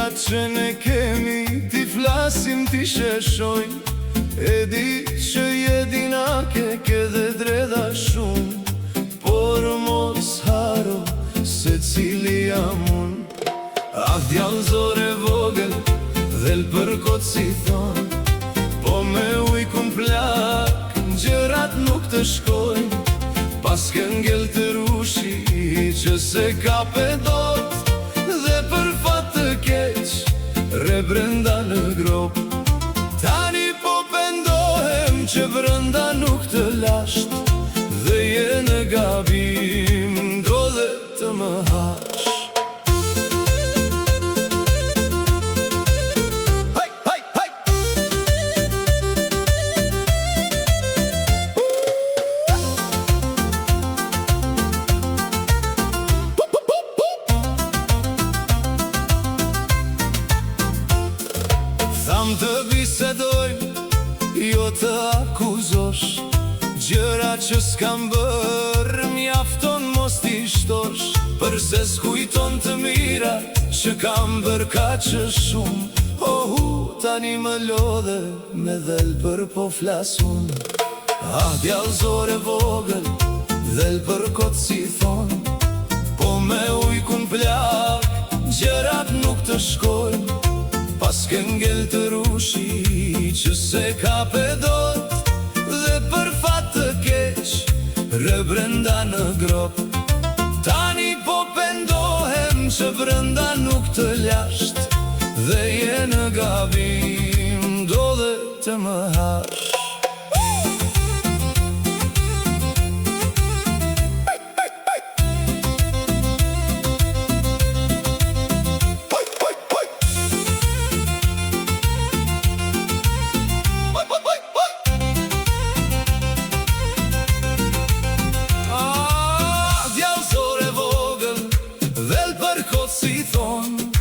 Gjërat që ne kemi, ti flasim, ti sheshojnë. E di që je dinake, ke dhe dreda shumë, por mos haro se cili jam unë. Ah, djallë zore vogël, dhel për kot si thonë, po me ujkun plak, gjërat nuk të shkojnë. Pas ke ngell të rushi, që se ka pedot, dhe për fat të keq, re brenda në grop. Tani po pendohem që brenda nuk të lasht, dhe je në gabim, do dhe të më hash. Tham të bisedojmë, jo të akuzosh, gjëra që s'kam bërë, mjafton mos t'i shtosh. Përse s'kujton të mira, që kam bërë ka që shumë. Tani më lodhe, me dhel për po flasun. Ah, djallë zore vogël, dhel për kot si thonë, po me ujkun plak, gjërat nuk të shkojnë. Pas ke ngell të rushi, që se ka pedot, dhe për fat të keq, re brenda në grop. Tani po pendohem që brenda nuk të lasht, dhe je në gabim, do dhe të më hash. Si thonë,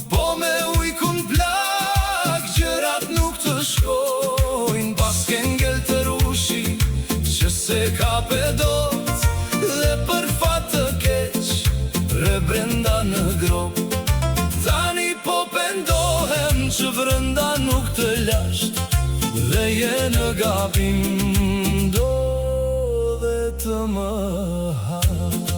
po me ujkun plak, gjërat nuk të shkojnë. Pas ke ngell të rushi, që se ka pedot, dhe për fat të keq, re brenda në grop. Tani po pendohem që brenda nuk të lasht, dhe je në gabim, do dhe të më hash.